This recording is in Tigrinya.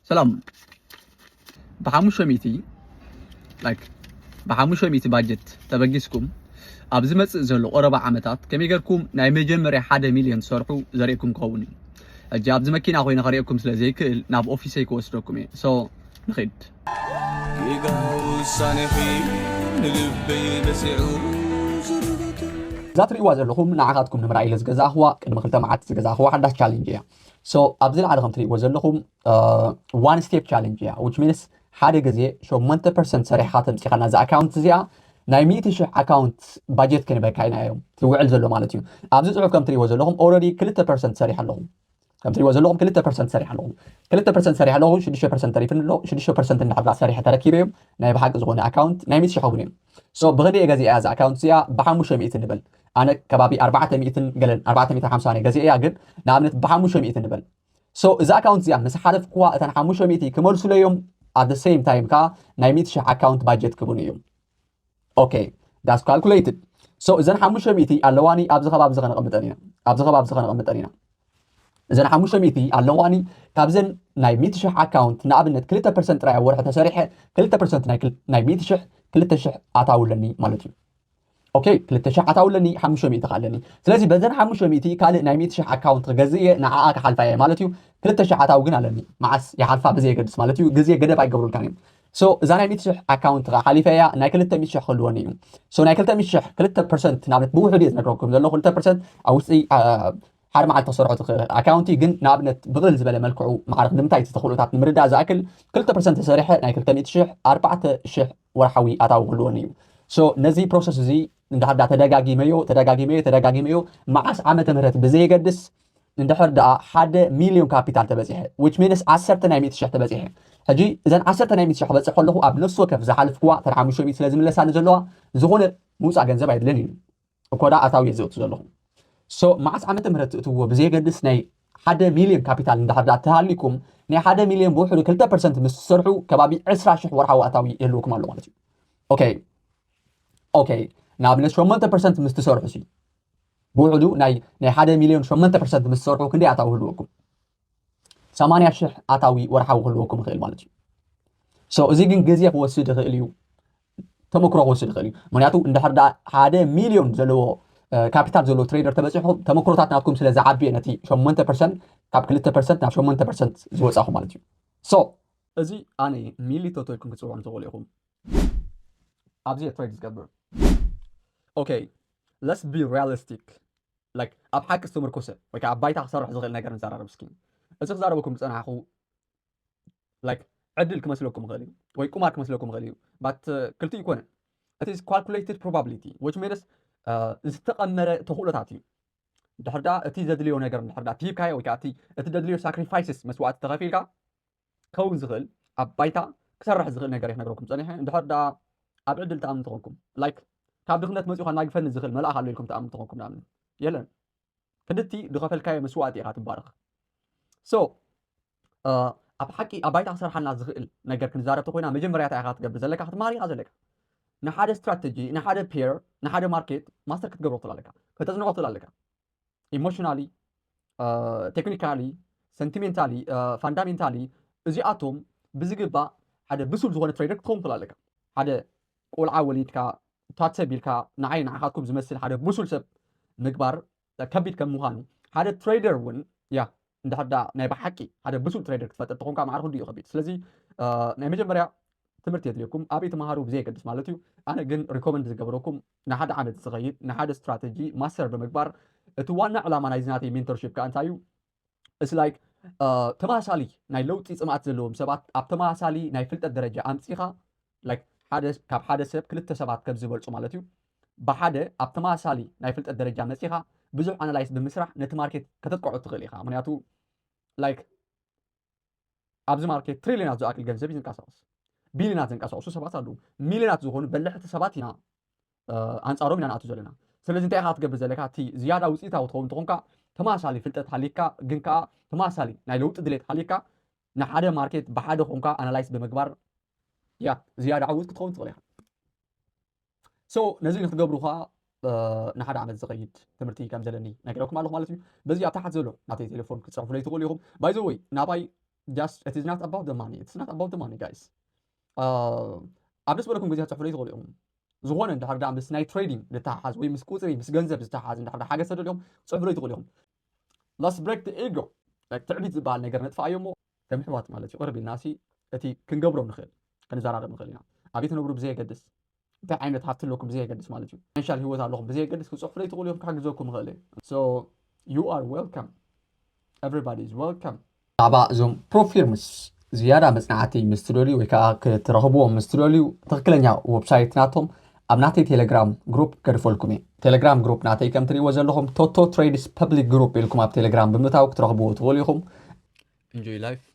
سلام بحاموشة ميتي لايك بحاموشة ميتي باجت تبقيسكم أبز مص زلو أربع عمتات كم يقولكم ناي مجمري 1 مليون صرحو زريكم كوني أجي أبز مكينا خوينا خريقكم سلازيك ناب أوفيسي كوستركم سو نخيد زاتري وازلهم نعاقاتكم نمر عيلز جزاهوا كده مخلتا معات جزاهوا حدا تشالنج يا so أبزل على خمتري وازلهم one step challenge يا which means حدا جزء شو 1% صريحات مسيخنا ذا account زيا نايميتي شو account budget كنا بكاينا يوم توعل زلوا مالتيو أبزل على خمتري وازلهم already كل 1% صريح لهم كمتري وازلهم كل 1% صريح لهم كل 1% صريح لهم شو 1% تعرفين له شو 1% نحب صريحة تركيبهم نايب حق زغون account نايميتي شو حقولين so بغني جزء هذا account زيا بحموش 100 نبل أنا كبابي 400 قلن 450 جزء يا قل نعمل بحموش 100 نبل so إذا account زيا مس حرف قوة تن حموش 100 كمل سلوا يوم at the same time كا نايميت شح account budget كبون يوم okay that's calculated so إذا حموش 100 اللواني أبزخ نقمتانينا أبزخ نقمتانينا إذا حموش 100 اللواني كابزن نايميت شح account نعمل 3% رأي ورحة تسريحة 3% نايميت شح 3% أتاولني مالتي اوكي 300 عتاولني 500 خالني سلازي بزن 500 كالي نايميت شح اكاونت غزيه نعاك حلفايه مالتيو 300 عتاو ግን አለኒ ማዓስ يحلفا بزي يقدس مالتيو غزيه ገደብ አይገብሩል ካኔም ሶ እዛ ናይሚት شح አካውንት ሓሊፈያ ናይ 200 شح خلوني ሶ ናይ 200 شح 2% ናብነት ብውሕድ ዝነግረኩም ዘሎ 2% አውጽ ሓደ መዓልቲ ተሰርሖ ትኽእል ኣካውንቲ ግን ናብነት ብቕል ዝበለ መልክዑ ማዕረፍ ንምንታይ ዝተኽእሉታት ንምርዳእ ዝኣክል 2% ተሰሪሐ ናይ 200 4,000 ወርሓዊ ኣታዊ ክህልወኒ እዩ ሶ ነዚ ፕሮሰስ እዚ እንዳሕዳ ተደጋጊመዮ ማዓስ ዓመተ ምህረት ብዘይ የገድስ እንድሕር ደኣ 1 ሚሊዮን ካፒታል ተበፂሐ which means 10 ናይ 100 ተበፂሐ ሕጂ እዘን 10 ናይ 100 ክበፅሕ ከለኹ ኣብ ነፍሲ ወከፍ ዝሓልፍክዋ ተን 500 ስለ ዝምለሳኒ ዘለዋ ዝኾነ ምውፃእ ገንዘብ ኣይድለን እዩ እኮዳ ኣታዊ ዘውፅ ዘለኹ ሶ ማዓስ ዓመተ ምህረት እትዎ ብዘይ የገድስ ናይ 1 ሚሊዮን ካፒታል እንድሕር ደኣ ተሃሊኩም ናይ 1 ሚሊዮን ብውሕዱ 2% ምስ ትሰርሑ ከባቢ 20,000 ወርሓዊ ኣታዊ የህልወኩም ኣሎ ማለት እዩ اوكي نابنس 8% مستسرحو سي بوعدو ناي 1 مليون 8% مستسرحو كندي اتاو هلوكم 80,000 اتاوي ورحاو هلوكم خيل مالتي سو ازي جن غزيا وسد خيليو تمكرو وسد خيليو منياتو اندحر دا 1 مليون زلو كابيتال زلو تريدر تبصحو تمكروتات ناتكم سلا زعبي نتي 8% كاب 2% ناب 8% زوصاخو مالتي سو ازي اني ميلي توتويكم كتصورون تقوليهم ابزي تريد زغبر okay let's be realistic like اب حق استمركوسه ወይ ከዓ ባይታ ክሰርሕ ዝኽእል ነገር ንዘራርብ እስኪ እዚ ክዛረበኩም ዝፀናሕኹ like ዕድል ክመስለኩም ይኽእል እዩ ወይ ቁማር ክመስለኩም ይኽእል እዩ but ክልቲኡ ይኮነ it is calculated probability which means ዝተቐመረ ተኽእሎታት እዩ ድሕር ዳ እቲ ዘድልዮ ነገር ድሕር ዳ ቲብካዮ ወይ ከዓ እቲ ዘድልዮ sacrifices መስዋዕቲ ተኸፊልካ ክኸውን ዝኽእል ኣብ ባይታ ክሰርሕ ዝኽእል ነገር ይነግረኩም ፀኒሐ ድሕር ዳ ኣብ ዕድል ተኣምኑ ትኾንኩም like ካብ ድኽነት መፂኹ ናብ ይፈን ዝኽእል መልኣኽ ኣሎ ኢልኩም ተኣምኑ ትኾንኩም ንኣብነት የለን ክድቲ ድኸፈልካዮ መስዋዕቲ ኢኻ ትባረኽ ሶ ኣብ ሓቂ ኣብ ባይታ ክሰርሓልና ዝኽእል ነገር ክንዛረብ ተኮይና መጀመርያ እንታይ ኢኻ ክትገብር ዘለካ ክትማር ኢኻ ዘለካ ንሓደ ስትራቴጂ ንሓደ ፔር ንሓደ ማርኬት ማስተር ክትገብሮ ትኽእል ኣለካ ከተፅንዖ ትኽእል ኣለካ ኢሞሽናሊ ቴክኒካሊ ሰንቲሜንታሊ ፋንዳሜንታሊ እዚኣቶም ብዝግባእ ሓደ ብሱል ዝኾነ ትሬደር ክትኸውን ትኽእል ኣለካ ሓደ ቆልዓ ወሊድካ ታትሰብ ኢልካ ንዓይ ንዓኻትኩም ዝመስል ሓደ ብሱል ሰብ ምግባር ከቢድ ከም ምዃኑ ሓደ ትሬደር እውን ያ እንድሕር ዳ ናይ ብሓቂ ሓደ ብሱል ትሬደር ክትፈጥር ተኾንካ ማዕረ ኩሉ እዩ ከቢድ ስለዚ ናይ መጀመርያ ትምህርቲ የድልየኩም ኣበይ ተምሃሩ ብዘይ የገድስ ማለት እዩ ኣነ ግን ሪኮመንድ ዝገብረኩም ንሓደ ዓመት ዝኸይድ ንሓደ ስትራቴጂ ማስተር ብምግባር እቲ ዋና ዕላማ ናይ ዝናተይ ሜንተርሺፕ ከዓ እንታይ እዩ እስ ላይክ ተመሳሳሊ ናይ ለውጢ ፅማኣት ዘለዎም ሰባት ኣብ ተመሳሳሊ ናይ ፍልጠት ደረጃ ኣምፂኻ ላይክ ካብ ሓደ ሰብ ክልተ ሰባት ከም ዝበልፁ ማለት እዩ ብሓደ ኣብ ተመሳሳሊ ናይ ፍልጠት ደረጃ መፂኻ ብዙሕ ኣናላይዝ ብምስራሕ ነቲ ማርኬት ከተጥቅዖ ትኽእል ኢኻ ምክንያቱ ላይክ ኣብዚ ማርኬት ትሪልዮናት ዝኣክል ገንዘብ እዩ ዝንቀሳቀስ ቢልዮናት ዝንቀሳቀሱ ሰባት ኣለዉ ሚልዮናት ዝኾኑ በልሕቲ ሰባት ኢና ኣንፃሮም ኢና ንኣቱ ዘለና ስለዚ እንታይ ኢኻ ክትገብር ዘለካ እቲ ዝያዳ ውፅኢታዊ ትኸውን ትኾንካ ተመሳሳሊ ፍልጠት ሃሊካ ግን ከዓ ተመሳሳሊ ናይ ለውጢ ድሌት ሃሊካ ንሓደ ማርኬት ብሓደ ኮንካ ኣናላይዝ ብምግባር ያ ዝያዳ ዓውት ክትኸውን ትኽእል ኢኻ ሶ ነዚ ንክትገብሩ ከዓ ንሓደ ዓመት ዝኸይድ ትምህርቲ ከም ዘለኒ ነገረኩም ኣለኹ ማለት እዩ በዚ ኣብ ታሕቲ ዘሎ ናተይ ቴሌፎን ክትፅሕፉለይ ትኽእሉ ኢኹም ባይ ዘ ወይ ናባይ just it is not about the money. It's not about the money, guys. ኣብ ደስ በለኩም ግዜ ፅሕፍሉ ትኽእሉ ኢኹም ዝኾነ እንድሕር ዳ ምስ ናይ ትሬዲንግ ዝተሓሓዝ ወይ ምስ ቁፅሪ ምስ ገንዘብ ዝተሓሓዝ እንድሕር ዳ ሓገዝ ተደልዮም ፅሕፍሉ ትኽእሉ ኢኹም let's break the ego ትዕቢት ዝበሃል ነገር ነጥፋእዮ እሞ ከም ኣሕዋት ማለት እዩ ቅርብ ኢልና እቲ ክንገብሮም ንኽእል ክንዘራረብ ንኽእል ኢና ኣብየት ነብሩ ብዘየገድስ እንታይ ዓይነት ሃብቲ ኣለኩም ብዘየገድስ ማለት እዩ ፋይናንሻል ሂወት ኣለኩም ብዘየገድስ ክፅሕፍሉ ትኽእሉ እዮም ክሕግዘኩም ንኽእል እዩ so you are welcome everybody is welcome ብዛዕባ እዞም ፕሮፊርምስ ዝያዳ መፅናዕቲ ምስ ትደልዩ ወይ ከዓ ክትረኽብዎም ምስ ትደልዩ ትክክለኛ ዌብሳይት ናቶም ኣብ ናተይ ቴሌግራም ግሩፕ ከድፈልኩም እየ ቴሌግራም ግሩፕ ናተይ ከም ትሪእዎ ዘለኹም ቶቶ ትሬድስ ፐብሊክ ግሩፕ ኢልኩም ኣብ ቴሌግራም ብምእታው ክትረኽብዎ ትኽእሉ ኢኹም enjoy life